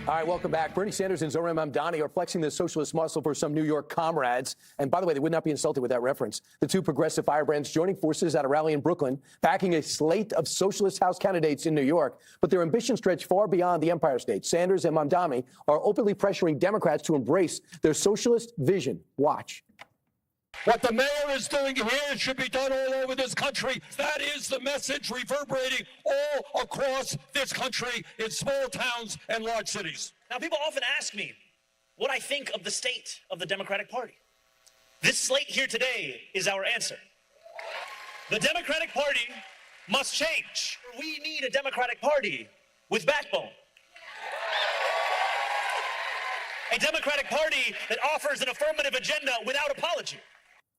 All right, welcome back. Bernie Sanders and Zohran Mamdani are flexing the socialist muscle for some New York comrades. And by the way, they would not be insulted with that reference. The two progressive firebrands joining forces at a rally in Brooklyn, backing a slate of socialist House candidates in New York. But their ambitions stretch far beyond the Empire State. Sanders and Mamdani are openly pressuring Democrats to embrace their socialist vision. Watch. What the mayor is doing here should be done all over this country. That is the message reverberating all across this country in small towns and large cities. Now, people often ask me what I think of the state of the Democratic Party. This slate here today is our answer. The Democratic Party must change. We need a Democratic Party with backbone. A Democratic Party that offers an affirmative agenda without apology.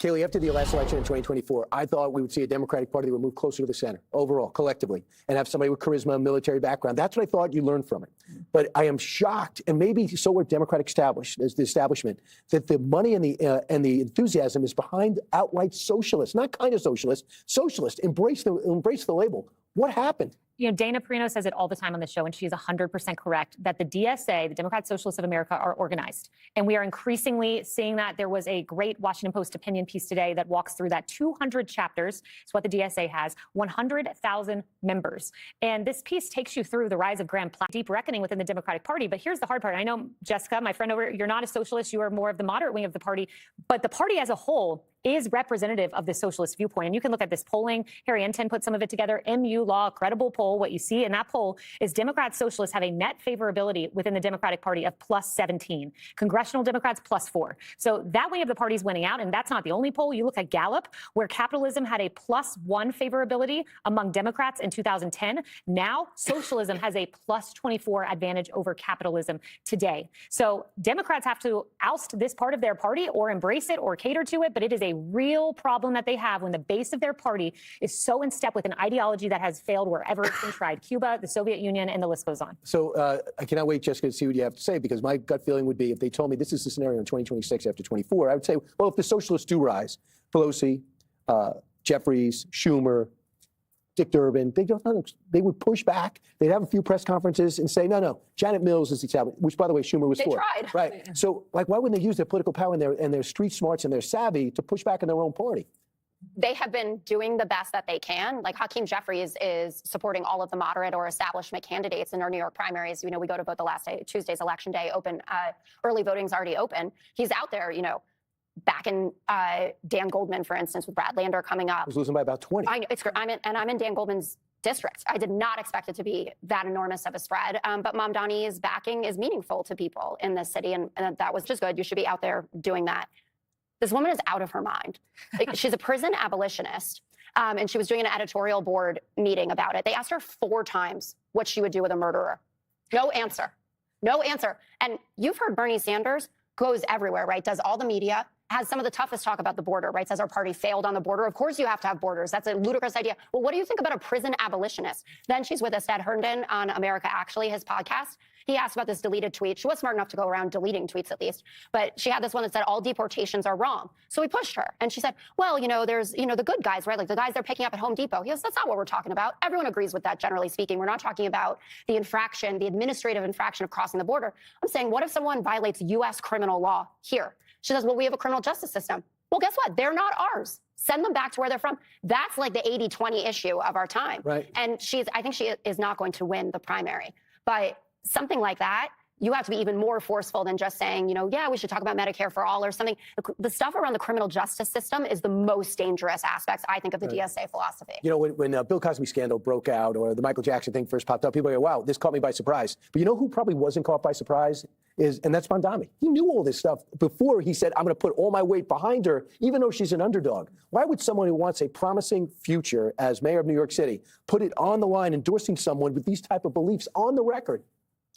Kayleigh, after the last election in 2024, I thought we would see a Democratic Party that would move closer to the center overall, collectively, and have somebody with charisma and military background. That's what I thought you learned from it. But I am shocked, and maybe so were Democratic establishment, that the money and the enthusiasm is behind outright socialists, not kind of socialists, socialist. Embrace the label. What happened? You know, Dana Perino says it all the time on the show, and she's 100% correct, that the DSA, the Democrat Socialists of America, are organized. And we are increasingly seeing that. There was a great Washington Post opinion piece today that walks through that. 200 chapters is what the DSA has, 100,000 members. And this piece takes you through the rise of Grand Plan, deep reckoning within the Democratic Party. But here's the hard part. I know, Jessica, my friend over, you're not a socialist. You are more of the moderate wing of the party. But the party as a whole is representative of the socialist viewpoint. And you can look at this polling. Harry Enten put some of it together. MU Law, credible poll. What you see in that poll is Democrats, socialists have a net favorability within the Democratic Party of plus 17. Congressional Democrats plus 4. So that wing of the party is winning out. And that's not the only poll. You look at Gallup, where capitalism had a plus 1 favorability among Democrats in 2010. Now socialism has a plus 24 advantage over capitalism today. So Democrats have to oust this part of their party or embrace it or cater to it. But it is a real problem that they have when the base of their party is so in step with an ideology that has failed wherever it's been tried. Cuba, the Soviet Union, and the list goes on. So I cannot wait, Jessica, to see what you have to say, because my gut feeling would be, if they told me this is the scenario in 2026 after 24, I would say, well, if the socialists do rise, Pelosi, Jeffries, Schumer, Dick Durbin, they would push back. They'd have a few press conferences and say, no, Janet Mills is the establishment, which, by the way, Schumer was for. They tried. Right. So, why wouldn't they use their political power and their street smarts and their savvy to push back in their own party? They have been doing the best that they can. Like Hakeem Jeffries is supporting all of the moderate or establishment candidates in our New York primaries. You know, we go to vote the last day, Tuesday's election day, open, early voting's already open. He's out there, you know, backing Dan Goldman, for instance, with Brad Lander coming up. He's losing by about 20. I'm in Dan Goldman's district. I did not expect it to be that enormous of a spread. But Mamdani's backing is meaningful to people in this city, and that was just good. You should be out there doing that. This woman is out of her mind. Like, she's a prison abolitionist, and she was doing an editorial board meeting about it. They asked her 4 times what she would do with a murderer. No answer. No answer. And you've heard Bernie Sanders goes everywhere, right? Does all the media, has some of the toughest talk about the border, right? Says our party failed on the border. Of course you have to have borders. That's a ludicrous idea. Well, what do you think about a prison abolitionist? Then she's with Ed Herndon on America Actually, his podcast. He asked about this deleted tweet. She was smart enough to go around deleting tweets at least. But she had this one that said all deportations are wrong. So we pushed her. And she said, well, you know, there's, you know, the good guys, right? Like the guys they're picking up at Home Depot. He goes, that's not what we're talking about. Everyone agrees with that, generally speaking. We're not talking about the infraction, the administrative infraction of crossing the border. I'm saying, what if someone violates U.S. criminal law here? She says, well, we have a criminal justice system. Well, guess what? They're not ours. Send them back to where they're from. That's like the 80-20 issue of our time. Right. And I think she is not going to win the primary. But something like that, you have to be even more forceful than just saying, you know, yeah, we should talk about Medicare for all or something. The stuff around the criminal justice system is the most dangerous aspects, I think, of the DSA philosophy. You know, when Bill Cosby scandal broke out, or the Michael Jackson thing first popped up, people go, wow, this caught me by surprise. But you know who probably wasn't caught by surprise? And that's Mamdani. He knew all this stuff before he said, I'm going to put all my weight behind her, even though she's an underdog. Why would someone who wants a promising future as mayor of New York City put it on the line, endorsing someone with these type of beliefs on the record?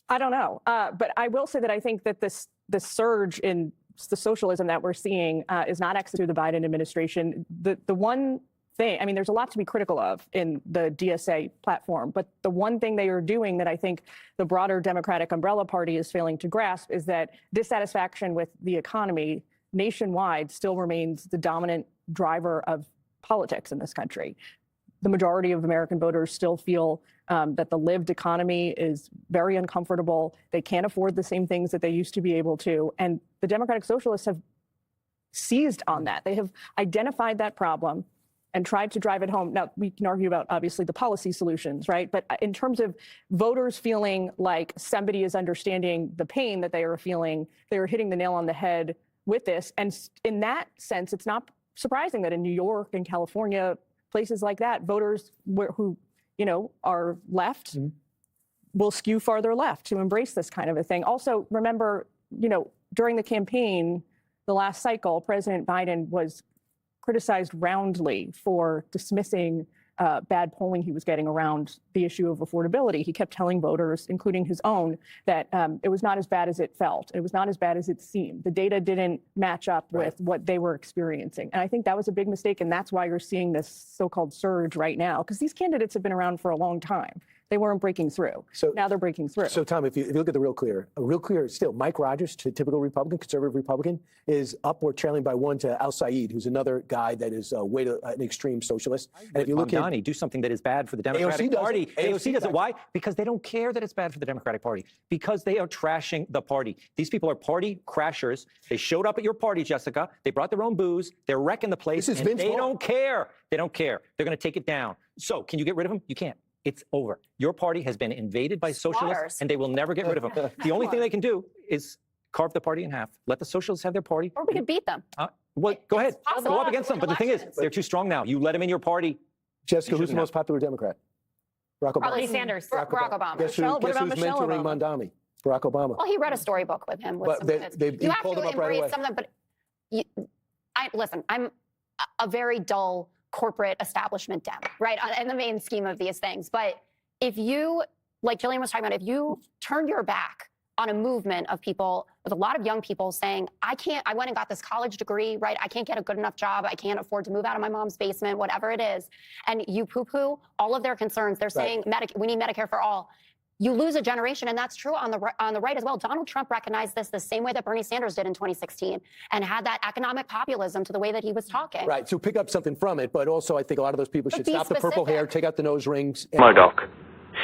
I don't know. But I will say that I think that this surge in the socialism that we're seeing is not executed through the Biden administration. The one thing, I mean, there's a lot to be critical of in the DSA platform, but the one thing they are doing that I think the broader Democratic umbrella party is failing to grasp is that dissatisfaction with the economy nationwide still remains the dominant driver of politics in this country. the majority of American voters still feel that the lived economy is very uncomfortable. They can't afford the same things that they used to be able to. And the Democratic Socialists have seized on that. They have identified that problem and tried to drive it home. Now, we can argue about, obviously, the policy solutions, right? But in terms of voters feeling like somebody is understanding the pain that they are feeling, they are hitting the nail on the head with this. And in that sense, it's not surprising that in New York and California, places like that, voters who, are left will skew farther left to embrace this kind of a thing. Also, remember, during the campaign, the last cycle, President Biden was criticized roundly for dismissing bad polling he was getting around the issue of affordability. He kept telling voters, including his own, that it was not as bad as it felt. It was not as bad as it seemed. The data didn't match up with what they were experiencing. And I think that was a big mistake. And that's why you're seeing this so-called surge right now, because these candidates have been around for a long time. They weren't breaking through. So now they're breaking through. So, Tom, if you look at the Real Clear still, Mike Rogers, typical Republican, conservative Republican, is up or trailing by one to Al Said, who's another guy that is an extreme socialist. And if you look Mamdani do something that is bad for the Democratic Party. AOC does it. Why? Because they don't care that it's bad for the Democratic Party. Because they are trashing the party. These people are party crashers. They showed up at your party, Jessica. They brought their own booze. They're wrecking the place. This is and Vince Vaughn. don't care. They don't care. They're going to take it down. So can you get rid of them? You can't. It's over. Your party has been invaded by socialists, and they will never get rid of them. The only thing they can do is carve the party in half. Let the socialists have their party. Or we could beat them. Well, go ahead. possible. Go up against them. But the thing is, they're too strong now. You let them in your party. Jessica, who's the most popular Democrat? Barack Obama. Probably Bernie Sanders. Barack Obama. Guess What who's about Michelle mentoring Obama? Mamdani? Barack Obama. Well, he read a storybook with him. With But some they- kids. they- You he have pulled to him up right embrace away. some of them, but listen, I'm a very dull corporate establishment Dem, right? In the main scheme of these things. But if you, like Jillian was talking about, if you turn your back on a movement of people, with a lot of young people saying, I went and got this college degree, right? I can't get a good enough job. I can't afford to move out of my mom's basement, whatever it is. And you poo-poo all of their concerns. They're saying we need Medicare for all. You lose a generation, and that's true on the right as well. Donald Trump recognized this the same way that Bernie Sanders did in 2016 and had that economic populism to the way that he was talking. Right, so pick up something from it, but also I think a lot of those people should be stop the purple specific. hair, take out the nose rings. Murdoch.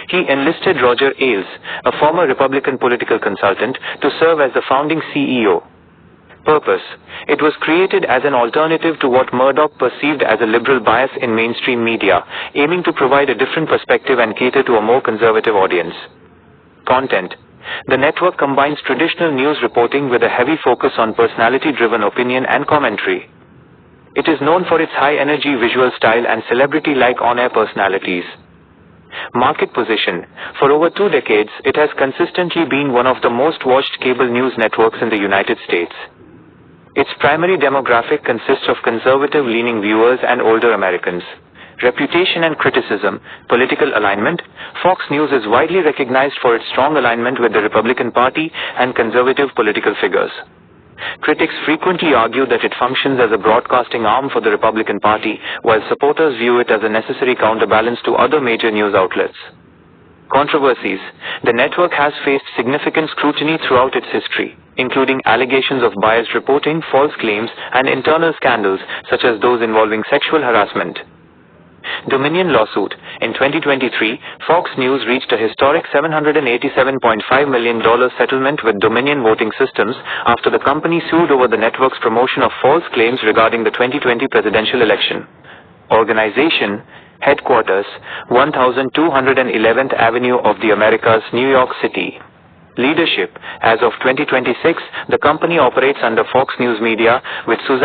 He enlisted Roger Ailes, a former Republican political consultant, to serve as the founding CEO. Purpose: it was created as an alternative to what Murdoch perceived as a liberal bias in mainstream media, aiming to provide a different perspective and cater to a more conservative audience. Content: the network combines traditional news reporting with a heavy focus on personality-driven opinion and commentary. It is known for its high-energy visual style and celebrity-like on-air personalities. Market position: for over 2 decades, it has consistently been one of the most watched cable news networks in the United States. Its primary demographic consists of conservative-leaning viewers and older Americans. Reputation and criticism: political alignment. Fox News is widely recognized for its strong alignment with the Republican Party and conservative political figures. Critics frequently argue that it functions as a broadcasting arm for the Republican Party, while supporters view it as a necessary counterbalance to other major news outlets. Controversies: the network has faced significant scrutiny throughout its history, including allegations of biased reporting, false claims, and internal scandals such as those involving sexual harassment. Dominion lawsuit: in 2023, Fox News reached a historic $787.5 million settlement with Dominion Voting Systems after the company sued over the network's promotion of false claims regarding the 2020 presidential election. Organization: headquarters, 1211th Avenue of the Americas, New York City. Leadership: as of 2026, the company operates under Fox News Media, with Suzanne